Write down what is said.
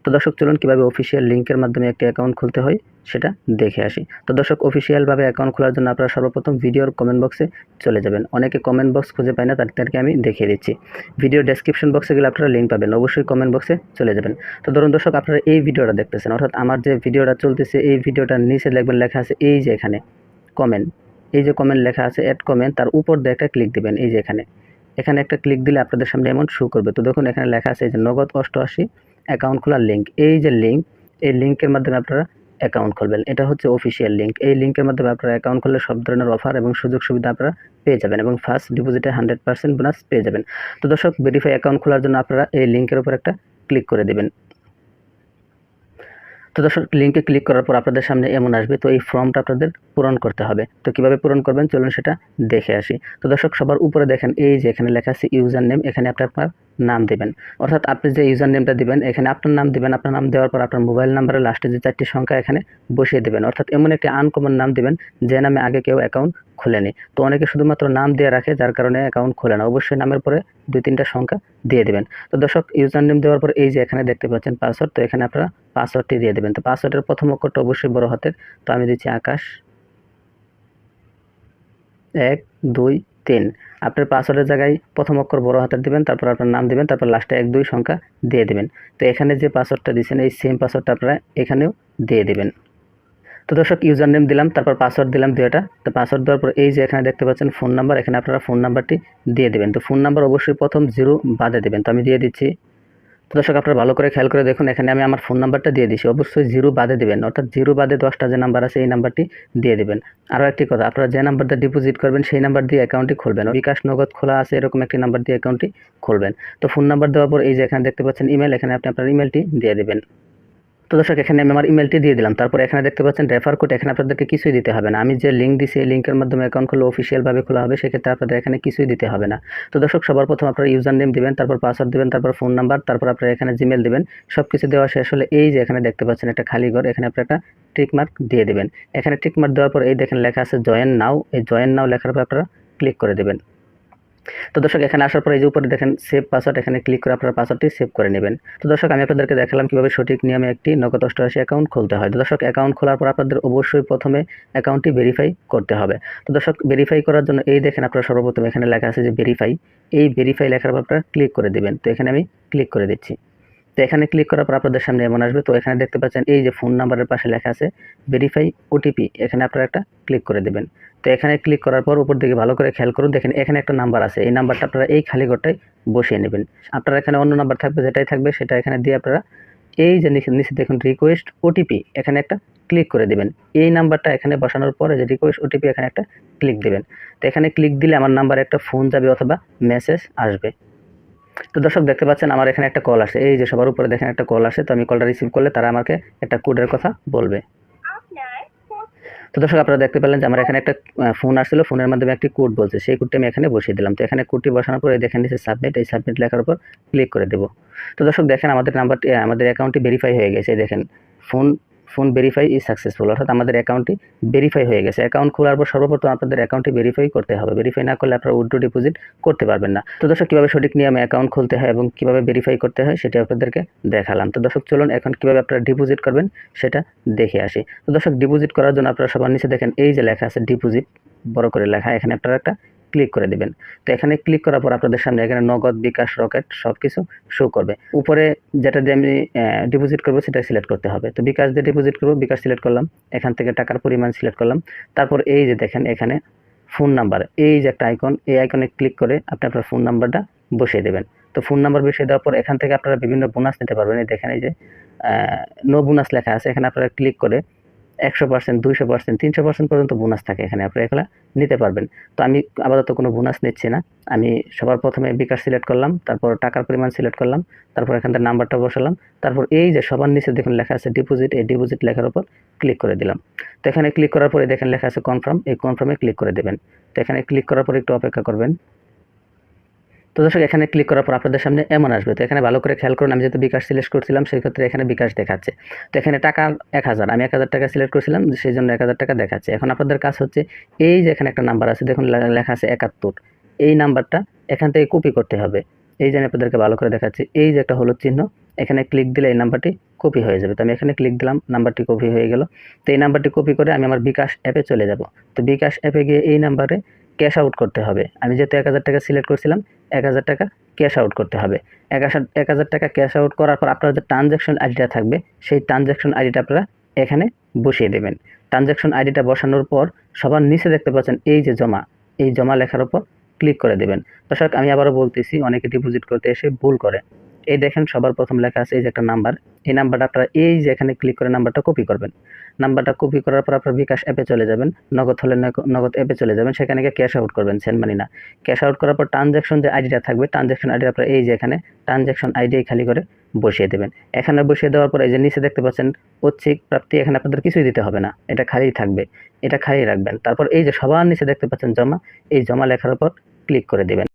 তো দর্শক চলুন কীভাবে অফিসিয়াল লিঙ্কের মাধ্যমে একটি অ্যাকাউন্ট খুলতে হয় সেটা দেখে আসি। তো দর্শক অফিসিয়ালভাবে অ্যাকাউন্ট খোলার জন্য আপনারা সর্বপ্রথম ভিডিওর কমেন্ট বক্সে চলে যাবেন। অনেকে কমেন্ট বক্স খুঁজে পায় না, তাদেরকে আমি দেখিয়ে দিচ্ছি। ভিডিও ডেসক্রিপশন বক্সে গেলে আপনারা লিঙ্ক পাবেন, অবশ্যই কমেন্ট বক্সে চলে যাবেন। তো ধরুন দর্শক আপনারা এই ভিডিওটা দেখতেছেন, অর্থাৎ আমার যে ভিডিওটা চলতেছে এই ভিডিওটার নিচে দেখবেন লেখা আছে এই যে এখানে কমেন্ট, এই যে কমেন্ট লেখা আছে অ্যাড কমেন্ট, তার উপর দিয়ে একটা ক্লিক দিবেন। এই যে এখানে একটা ক্লিক দিলে আপনাদের সামনে এমন শো করবে। তো দেখুন এখানে লেখা আছে এই যে নগদ 88 অ্যাকাউন্ট খোলার লিঙ্ক। এই যে লিঙ্ক, এই লিঙ্কের মাধ্যমে আপনারা অ্যাকাউন্ট খুলবেন। এটা হচ্ছে অফিসিয়াল লিঙ্ক। এই লিঙ্কের মাধ্যমে আপনারা অ্যাকাউন্ট খুললে সব ধরনের অফার এবং সুযোগ সুবিধা আপনারা পেয়ে যাবেন এবং ফার্স্ট ডিপোজিটে 100% বোনাস পেয়ে যাবেন। তো দর্শক ভেরিফাই অ্যাকাউন্ট খোলার জন্য আপনারা এই লিঙ্কের উপর একটা ক্লিক করে দেবেন। তো দর্শক লিঙ্কে ক্লিক করার পর আপনাদের সামনে এমন আসবে। তো এই ফর্মটা আপনাদের পূরণ করতে হবে। তো কিভাবে পূরণ করবেন চলুন সেটা দেখে আসি। তো দর্শক সবার উপরে দেখেন এই যে এখানে লেখা আছে ইউজার নেম, এখানে আপনি আপনার নাম দেবেন। অর্থাৎ আপনি যে ইউজার নেমটা দিবেন এখানে আপনার নাম দিবেন। আপনার নাম দেওয়ার পর আপনার মোবাইল নাম্বারের লাস্টে যে 4টি সংখ্যা এখানে বসিয়ে দেবেন। অর্থাৎ এমন একটি আনকমন নাম দিবেন যে নামে আগে কেউ অ্যাকাউন্ট খুলেনি। তো অনেকে শুধুমাত্র নাম দিয়ে রাখে, যার কারণে অ্যাকাউন্ট খোলে না। অবশ্যই নামের পরে 2-3টা সংখ্যা দিয়ে দেবেন। তো দর্শক ইউজার নেম দেওয়ার পর এই যে এখানে দেখতে পাচ্ছেন পাসওয়ার্ড, তো এখানে আপনারা পাসওয়ার্ডটি দিয়ে দেবেন। তো পাসওয়ার্ডের প্রথম অক্ষরটা অবশ্যই বড় হাতের, তো আমি দিচ্ছি আকাশ 1 2 3। আপনার পাসওয়ার্ডের জায়গায় প্রথম অক্ষর বড় হাতের দিবেন, তারপর আপনার নাম দিবেন, তারপর লাস্টে 1 2 সংখ্যা দিয়ে দিবেন। তো এখানে যে পাসওয়ার্ডটা দিয়েছেন এই সেম পাসওয়ার্ডটা আপনারা এখানেও দিয়ে দিবেন। তো দর্শক ইউজার নেম দিলাম, তারপর পাসওয়ার্ড দিলাম 2টা। তো পাসওয়ার্ড দেওয়ার পর এই যে এখানে দেখতে পাচ্ছেন ফোন নাম্বার, এখানে আপনারা ফোন নাম্বারটি দিয়ে দেবেন। তো ফোন নাম্বার অবশ্যই প্রথম 0 বাদে দেবেন। তো আমি দিয়ে দিচ্ছি। তো দর্শক আপনারা ভালো করে খেয়াল করে দেখুন, এখানে আমি আমার ফোন নাম্বারটা দিয়ে দিছি। অবশ্যই 0 বাদে দিবেন, অর্থাৎ 0 বাদে 10টা যে নাম্বার আছে এই নাম্বারটি দিয়ে দিবেন। আরও একটি কথা, আপনারা যে নাম্বারটা ডিপোজিট করবেন সেই নাম্বার দিয়ে অ্যাকাউন্টটি খুলবেন। বিকাশ নগদ খোলা আছে এরকম একটি নাম্বার দিয়ে অ্যাকাউন্টটি খুলবেন। তো ফোন নাম্বার দেওয়ার পর এই যে এখানে দেখতে পাচ্ছেন ইমেল, এখানে আপনি আপনার ইমেলটি দিয়ে দেবেন। তো দর্শক এখানে আমি আমার ইমেলটি দিয়ে দিলাম। তারপর এখানে দেখতে পাচ্ছেন রেফার কোড, এখানে আপনাদেরকে কিছুই দিতে হবে না। আমি যে লিঙ্ক দিছি এই লিঙ্কের মাধ্যমে অ্যাকাউন্ট খুলে অফিসিয়ালভাবে খোলা হবে, সেক্ষেত্রে আপনাদের এখানে কিছুই দিতে হবে না। তো দর্শক সবার প্রথম আপনারা ইউজার নেম দিবেন, তারপর পাসওয়ার্ড দিবেন, তারপর ফোন নাম্বার, তারপর আপনারা এখানে জিমেল দিবেন। সব কিছু দেওয়া শেষ হলে এই যে এখানে দেখতে পাচ্ছেন একটা খালি ঘর, এখানে আপনারা একটা টিক মার্ক দিয়ে দেবেন। এখানে টিক মার্ক দেওয়ার পর এই দেখেন লেখা আছে জয়েন নাও, এই জয়েন নাও লেখার পর আপনারা ক্লিক করে দেবেন। তো দর্শক এখানে আসার পর এই যে উপরে দেখেন সেভ পাসওয়ার্ড, এখানে ক্লিক করে আপনারা পাসওয়ার্ডটি সেভ করে নেবেন। তো দর্শক আমি আপনাদেরকে দেখালাম কিভাবে সঠিক নিয়মে একটি নগদ 88 অ্যাকাউন্ট খুলতে হয়। তো দর্শক অ্যাকাউন্ট খোলার পর আপনাদের অবশ্যই প্রথমে অ্যাকাউন্টটি ভেরিফাই করতে হবে। তো দর্শক ভেরিফাই করার জন্য এই দেখেন আপনারা সর্বপ্রথম এখানে লেখা আছে যে ভেরিফাই, এই ভেরিফাই লেখার পর আপনারা ক্লিক করে দেবেন। তো এখানে আমি ক্লিক করে দিচ্ছি। তো এখানে ক্লিক করার পর আপনাদের সামনে এমন আসবে। তো এখানে দেখতে পাচ্ছেন এই যে ফোন নাম্বারের পাশে লেখা আছে ভেরিফাই ওটিপি, এখানে আপনারা একটা ক্লিক করে দেবেন। তো এখানে ক্লিক করার পর উপর দিকে ভালো করে খেয়াল করুন, দেখেন এখানে একটা নাম্বার আছে, এই নাম্বারটা আপনারা এই খালি ঘরটায় বসিয়ে নেবেন। আপনারা এখানে অন্য নাম্বার থাকবে, যেটাই থাকবে সেটা এখানে দিয়ে আপনারা এই যে নিচে দেখুন রিকোয়েস্ট ওটিপি, এখানে একটা ক্লিক করে দেবেন। এই নাম্বারটা এখানে বসানোর পরে যে রিকোয়েস্ট ওটিপি এখানে একটা ক্লিক দেবেন। তো এখানে ক্লিক দিলে আমার নাম্বারে একটা ফোন যাবে অথবা মেসেজ আসবে। তো দর্শক দেখতে পাচ্ছেন আমার এখানে একটা কল আসে, এই যে সবার উপরে দেখেন একটা কল আসে। তো আমি কলটা রিসিভ করলে তারা আমাকে একটা কোডের কথা বলবে। তো দর্শক আপনারা দেখতে পেলেন যে আমার এখানে একটা ফোন আসছিল, ফোনের মাধ্যমে একটি কোড বলছে, সেই কোডটি আমি এখানে বসিয়ে দিলাম। তো এখানে কোডটি বসানোর পরে দেখেন নিচে সাবমিট, এই সাবমিট লেখার উপর ক্লিক করে দেব। তো দর্শক দেখেন আমাদের নাম্বারটি আমাদের অ্যাকাউন্টটি ভেরিফাই হয়ে গেছে। দেখেন ফোন ভেরিফাই ইজ সাকসেসফুল, অর্থাৎ আমাদের অ্যাকাউন্টটি ভেরিফাই হয়ে গেছে। অ্যাকাউন্ট খোলার পর সর্বপ্রথম আপনাদের অ্যাকাউন্টটি ভেরিফাই করতে হবে। ভেরিফাই না করলে আপনারা উইথড্র ডিপোজিট করতে পারবেন না। তো দর্শক কীভাবে সঠিক নিয়মে অ্যাকাউন্ট খুলতে হয় এবং কীভাবে ভেরিফাই করতে হয় সেটা আপনাদেরকে দেখালাম। তো দর্শক চলুন এখন কীভাবে আপনারা ডিপোজিট করবেন সেটা দেখে আসি। তো দর্শক ডিপোজিট করার জন্য আপনারা সবার নিচে দেখেন এই যে লেখা আছে ডিপোজিট, বড় করে লেখা, এখানে আপনারা একটা ক্লিক করে দেবেন। তো এখানে ক্লিক করার পর আপনাদের সামনে এখানে নগদ, বিকাশ, রকেট সব কিছু শো করবে। উপরে যেটা দিয়ে আমি ডিপোজিট করবো সেটা সিলেক্ট করতে হবে। তো বিকাশ দিয়ে ডিপোজিট করবো, বিকাশ সিলেক্ট করলাম, এখান থেকে টাকার পরিমাণ সিলেক্ট করলাম। তারপর এই যে দেখেন এখানে ফোন নাম্বার, এই যে একটা আইকন, এই আইকনে ক্লিক করে আপনি আপনার ফোন নাম্বারটা বসিয়ে দেবেন। তো ফোন নাম্বার বসিয়ে দেওয়ার পর এখান থেকে আপনারা বিভিন্ন বোনাস নিতে পারবেন। এই দেখেন এই যে নো বোনাস লেখা আছে, এখানে আপনারা ক্লিক করে 100%, 200%, 300% পর্যন্ত বোনাস থাকে, এখানে আপনারা এগুলা নিতে পারবেন। তো আমি আপাতত কোনো বোনাস নিচ্ছি না। আমি সবার প্রথমে বিকাশ সিলেক্ট করলাম, তারপর টাকার পরিমাণ সিলেক্ট করলাম, তারপর এখান থেকে নাম্বারটা বসালাম, তারপর এই যে সবার নিচে দেখুন লেখা আছে ডিপোজিট, এই ডিপোজিট লেখার উপর ক্লিক করে দিলাম। তো এখানে ক্লিক করার পরে দেখেন লেখা আছে কনফার্ম, এই কনফার্মে ক্লিক করে দেবেন। তো এখানে ক্লিক করার পর একটু অপেক্ষা করবেন। তো দর্শক এখানে ক্লিক করার পর আপনাদের সামনে এমন আসবে। তো এখানে ভালো করে খেয়াল করুন, আমি যেহেতু বিকাশ সিলেক্ট করছিলাম সেই ক্ষেত্রে এখানে বিকাশ দেখাচ্ছে। তো এখানে টাকা 1000, আমি 1000 টাকা সিলেক্ট করছিলাম সেই জন্য 1000 টাকা দেখাচ্ছে। এখন আপনাদের কাজ হচ্ছে এই যে এখানে একটা নাম্বার আছে দেখুন লেখা আছে 71, এই নাম্বারটা এখান থেকে কপি করতে হবে। এই যে আমি আপনাদেরকে ভালো করে দেখাচ্ছি, এই যে একটা হলুদ চিহ্ন, এখানে ক্লিক দিলে এই নাম্বারটি কপি হয়ে যাবে। তো আমি এখানে ক্লিক দিলাম, নাম্বারটি কপি হয়ে গেল। তো এই নাম্বারটি কপি করে আমি আমার বিকাশ অ্যাপে চলে যাব। তো বিকাশ অ্যাপে গিয়ে এই নাম্বারে ক্যাশ আউট করতে হবে। আমি যেহেতু 1000 টাকা সিলেক্ট করছিলাম, 1000 টাকা ক্যাশ আউট করতে হবে। 1000 টাকা ক্যাশ আউট করার পর আপনার যে ট্রানজ্যাকশন আইডিটা থাকবে, সেই ট্রানজ্যাকশন আইডিটা আপনারা এখানে বসিয়ে দেবেন। ট্রানজ্যাকশন আইডিটা বসানোর পর সবার নিচে দেখতে পাচ্ছেন এই যে জমা, এই জমা লেখার উপর ক্লিক করে দেবেন। দর্শক, আমি আবারও বলতেছি, অনেকে ডিপোজিট করতে এসে ভুল করে। এই দেখেন সবার প্রথম লেখা আছে এই যে একটা নাম্বার, এই নাম্বারটা আপনারা এই যে এখানে ক্লিক করে নাম্বারটা কপি করবেন। নাম্বারটা কপি করার পর আপনার বিকাশ অ্যাপে চলে যাবেন, নগদ হলে নগদ অ্যাপে চলে যাবেন, সেখানে গিয়ে ক্যাশ আউট করবেন, সেন্ড মানি না। ক্যাশ আউট করার পর ট্রানজ্যাকশন যে আইডিটা থাকবে, ট্রানজ্যাকশন আইডি আপনারা এই যে এখানে ট্রানজ্যাকশন আইডি খালি করে বসিয়ে দেবেন। এখানে বসিয়ে দেওয়ার পর এই যে নিচে দেখতে পাচ্ছেন ঐচ্ছিক প্রাপ্তি, এখানে আপনাদের কিছুই দিতে হবে না, এটা খালিই থাকবে, এটা খালি রাখবেন। তারপর এই যে সবার নিচে দেখতে পাচ্ছেন জমা, এই জমা লেখার উপর ক্লিক করে দেবেন।